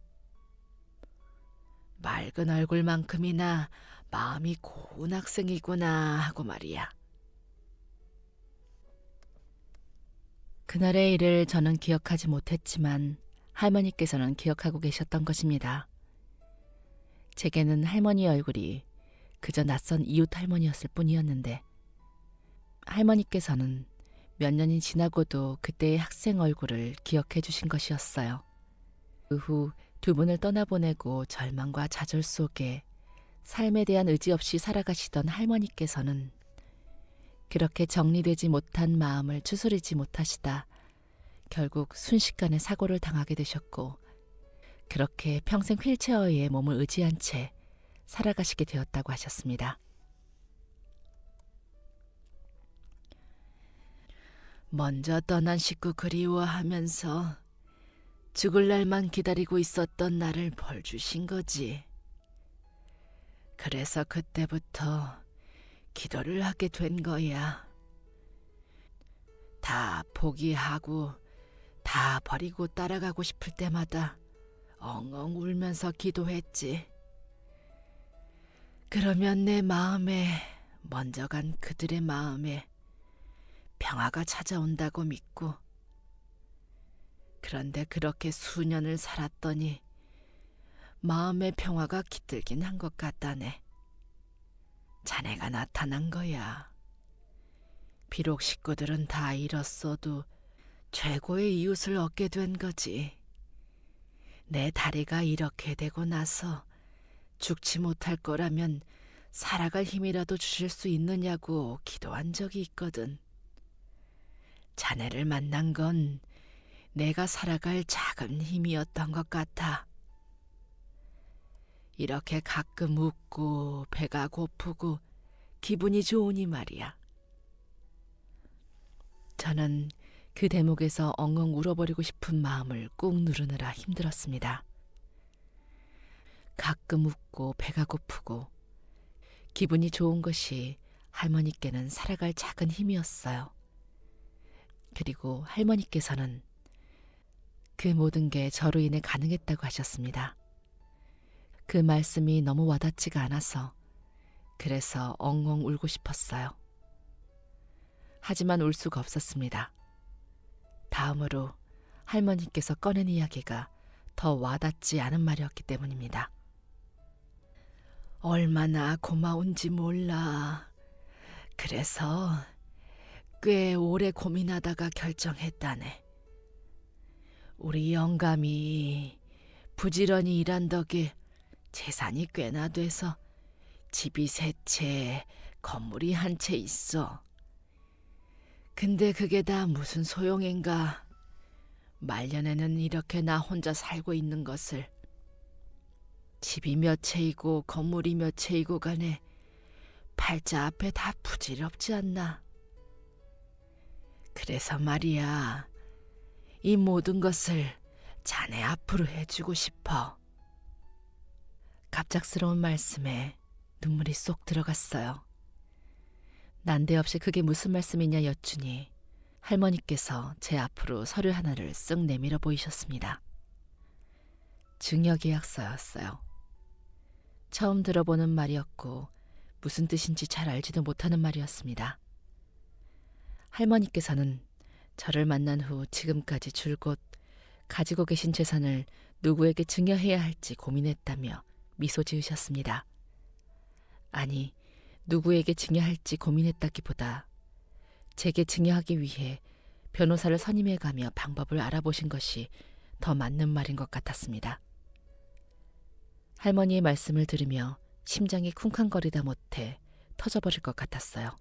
맑은 얼굴만큼이나 마음이 고운 학생이구나 하고 말이야. 그날의 일을 저는 기억하지 못했지만 할머니께서는 기억하고 계셨던 것입니다. 제게는 할머니 얼굴이 그저 낯선 이웃 할머니였을 뿐이었는데 할머니께서는 몇 년이 지나고도 그때의 학생 얼굴을 기억해 주신 것이었어요. 그 후 두 분을 떠나보내고 절망과 좌절 속에 삶에 대한 의지 없이 살아가시던 할머니께서는 그렇게 정리되지 못한 마음을 추스리지 못하시다 결국 순식간에 사고를 당하게 되셨고 그렇게 평생 휠체어에 몸을 의지한 채 살아가시게 되었다고 하셨습니다. 먼저 떠난 식구 그리워하면서 죽을 날만 기다리고 있었던 나를 벌 주신 거지. 그래서 그때부터 기도를 하게 된 거야. 다 포기하고 다 버리고 따라가고 싶을 때마다 엉엉 울면서 기도했지. 그러면 내 마음에, 먼저 간 그들의 마음에 평화가 찾아온다고 믿고 그런데 그렇게 수년을 살았더니 마음의 평화가 깃들긴 한 것 같다네. 자네가 나타난 거야. 비록 식구들은 다 잃었어도 최고의 이웃을 얻게 된 거지. 내 다리가 이렇게 되고 나서 죽지 못할 거라면 살아갈 힘이라도 주실 수 있느냐고 기도한 적이 있거든. 자네를 만난 건 내가 살아갈 작은 힘이었던 것 같아. 이렇게 가끔 웃고 배가 고프고 기분이 좋으니 말이야. 저는 그 대목에서 엉엉 울어버리고 싶은 마음을 꾹 누르느라 힘들었습니다. 가끔 웃고 배가 고프고 기분이 좋은 것이 할머니께는 살아갈 작은 힘이었어요. 그리고 할머니께서는 그 모든 게 저로 인해 가능했다고 하셨습니다. 그 말씀이 너무 와닿지가 않아서 그래서 엉엉 울고 싶었어요. 하지만 울 수가 없었습니다. 다음으로 할머니께서 꺼낸 이야기가 더 와닿지 않은 말이었기 때문입니다. 얼마나 고마운지 몰라. 그래서 꽤 오래 고민하다가 결정했다네. 우리 영감이 부지런히 일한 덕에 재산이 꽤나 돼서 집이 세 채, 건물이 한 채 있어. 근데 그게 다 무슨 소용인가? 말년에는 이렇게 나 혼자 살고 있는 것을. 집이 몇 채이고 건물이 몇 채이고 간에 팔자 앞에 다 부질없지 않나? 그래서 말이야, 이 모든 것을 자네 앞으로 해주고 싶어. 갑작스러운 말씀에 눈물이 쏙 들어갔어요. 난데없이 그게 무슨 말씀이냐 여쭈니 할머니께서 제 앞으로 서류 하나를 쓱 내밀어 보이셨습니다. 증여계약서였어요. 처음 들어보는 말이었고 무슨 뜻인지 잘 알지도 못하는 말이었습니다. 할머니께서는 저를 만난 후 지금까지 줄곧 가지고 계신 재산을 누구에게 증여해야 할지 고민했다며 미소 지으셨습니다. 아니, 누구에게 증여할지 고민했다기보다 제게 증여하기 위해 변호사를 선임해가며 방법을 알아보신 것이 더 맞는 말인 것 같았습니다. 할머니의 말씀을 들으며 심장이 쿵쾅거리다 못해 터져버릴 것 같았어요.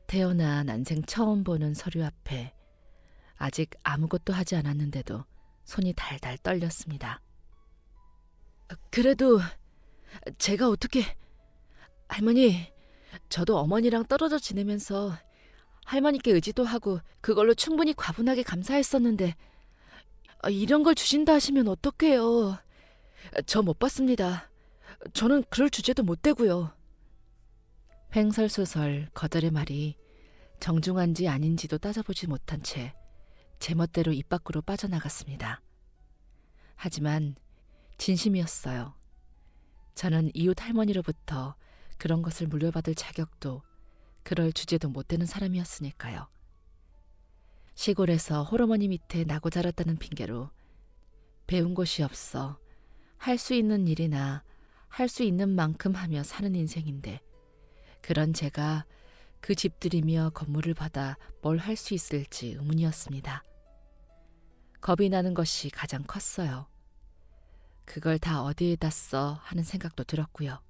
태어나 난생 처음 보는 서류 앞에 아직 아무것도 하지 않았는데도 손이 달달 떨렸습니다. 그래도 제가 어떻게... 할머니, 저도 어머니랑 떨어져 지내면서 할머니께 의지도 하고 그걸로 충분히 과분하게 감사했었는데 이런 걸 주신다 하시면 어떡해요. 저 못 받습니다. 저는 그럴 주제도 못 되고요. 횡설수설 거절의 말이 정중한지 아닌지도 따져보지 못한 채 제멋대로 입 밖으로 빠져나갔습니다. 하지만 진심이었어요. 저는 이웃 할머니로부터 그런 것을 물려받을 자격도 그럴 주제도 못 되는 사람이었으니까요. 시골에서 홀어머니 밑에 나고 자랐다는 핑계로 배운 곳이 없어 할 수 있는 일이나 할 수 있는 만큼 하며 사는 인생인데 그런 제가 그 집들이며 건물을 받아 뭘 할 수 있을지 의문이었습니다. 겁이 나는 것이 가장 컸어요. 그걸 다 어디에다 써 하는 생각도 들었고요.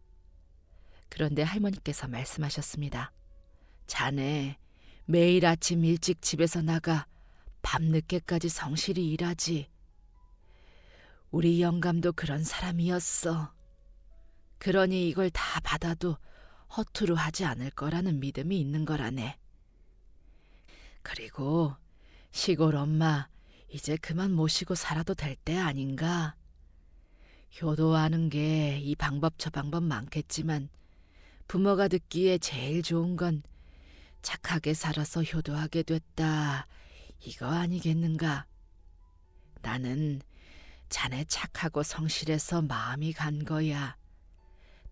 그런데 할머니께서 말씀하셨습니다. 자네 매일 아침 일찍 집에서 나가 밤늦게까지 성실히 일하지. 우리 영감도 그런 사람이었어. 그러니 이걸 다 받아도 허투루 하지 않을 거라는 믿음이 있는 거라네. 그리고 시골 엄마 이제 그만 모시고 살아도 될 때 아닌가? 효도하는 게 이 방법 저 방법 많겠지만 부모가 듣기에 제일 좋은 건 착하게 살아서 효도하게 됐다 이거 아니겠는가? 나는 자네 착하고 성실해서 마음이 간 거야.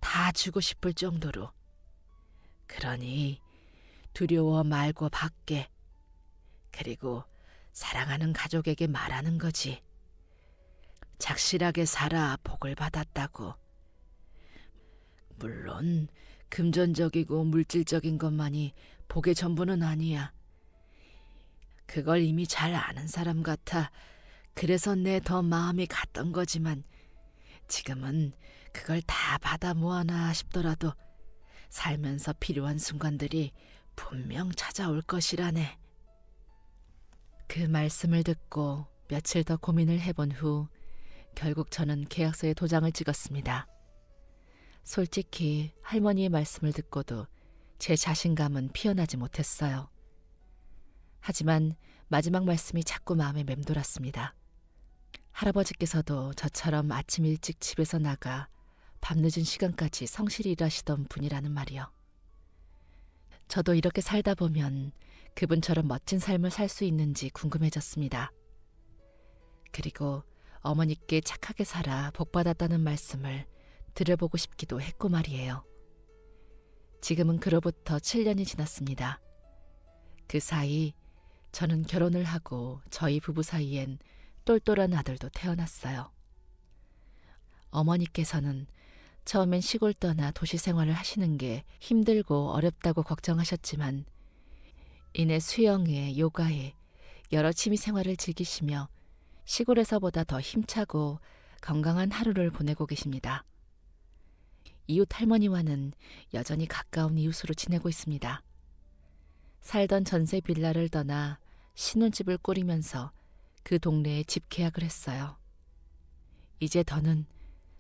다 주고 싶을 정도로. 그러니 두려워 말고 받게. 그리고 사랑하는 가족에게 말하는 거지. 착실하게 살아 복을 받았다고. 물론 금전적이고 물질적인 것만이 복의 전부는 아니야. 그걸 이미 잘 아는 사람 같아. 그래서 내 더 마음이 갔던 거지만 지금은 그걸 다 받아 모아나 싶더라도 살면서 필요한 순간들이 분명 찾아올 것이라네. 그 말씀을 듣고 며칠 더 고민을 해본 후 결국 저는 계약서에 도장을 찍었습니다. 솔직히 할머니의 말씀을 듣고도 제 자신감은 피어나지 못했어요. 하지만 마지막 말씀이 자꾸 마음에 맴돌았습니다. 할아버지께서도 저처럼 아침 일찍 집에서 나가 밤늦은 시간까지 성실히 일하시던 분이라는 말이요. 저도 이렇게 살다 보면 그분처럼 멋진 삶을 살 수 있는지 궁금해졌습니다. 그리고 어머니께 착하게 살아 복받았다는 말씀을 들어보고 싶기도 했고 말이에요. 지금은 그로부터 7년이 지났습니다. 그 사이 저는 결혼을 하고 저희 부부 사이엔 똘똘한 아들도 태어났어요. 어머니께서는 처음엔 시골 떠나 도시 생활을 하시는 게 힘들고 어렵다고 걱정하셨지만 이내 수영에 요가에 여러 취미 생활을 즐기시며 시골에서보다 더 힘차고 건강한 하루를 보내고 계십니다. 이웃 할머니와는 여전히 가까운 이웃으로 지내고 있습니다. 살던 전세 빌라를 떠나 신혼집을 꾸리면서 그 동네에 집 계약을 했어요. 이제 더는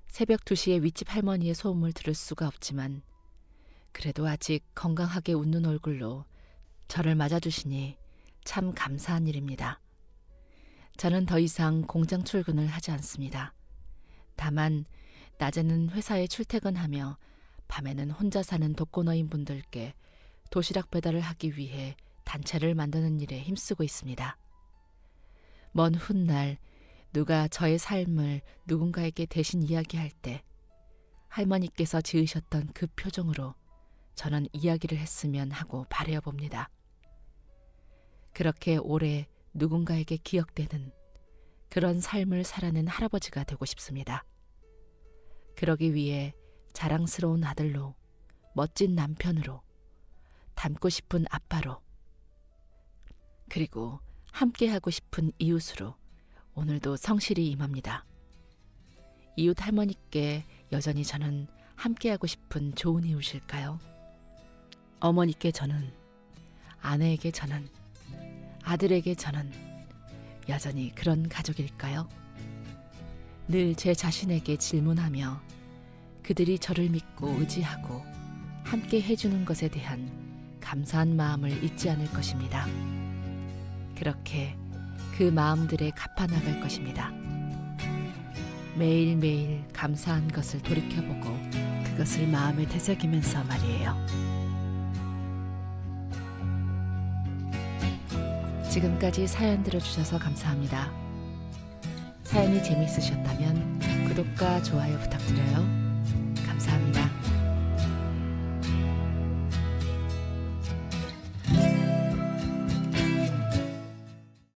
새벽 2시에 윗집 할머니의 소음을 들을 수가 없지만 그래도 아직 건강하게 웃는 얼굴로 저를 맞아주시니 참 감사한 일입니다. 저는 더 이상 공장 출근을 하지 않습니다. 다만 낮에는 회사에 출퇴근하며 밤에는 혼자 사는 독거노인 분들께 도시락 배달을 하기 위해 단체를 만드는 일에 힘쓰고 있습니다. 먼 훗날 누가 저의 삶을 누군가에게 대신 이야기할 때 할머니께서 지으셨던 그 표정으로 저는 이야기를 했으면 하고 바라여 봅니다. 그렇게 오래 누군가에게 기억되는 그런 삶을 살아낸 할아버지가 되고 싶습니다. 그러기 위해 자랑스러운 아들로, 멋진 남편으로, 닮고 싶은 아빠로, 그리고 함께하고 싶은 이웃으로 오늘도 성실히 임합니다. 이웃 할머니께 여전히 저는 함께하고 싶은 좋은 이웃일까요? 어머니께 저는, 아내에게 저는, 아들에게 저는 여전히 그런 가족일까요? 늘 제 자신에게 질문하며 그들이 저를 믿고 의지하고 함께 해주는 것에 대한 감사한 마음을 잊지 않을 것입니다. 그렇게 그 마음들에 갚아나갈 것입니다. 매일매일 감사한 것을 돌이켜보고 그것을 마음에 되새기면서 말이에요. 지금까지 사연 들어주셔서 감사합니다. 사연이 재미있으셨다면 구독과 좋아요 부탁드려요.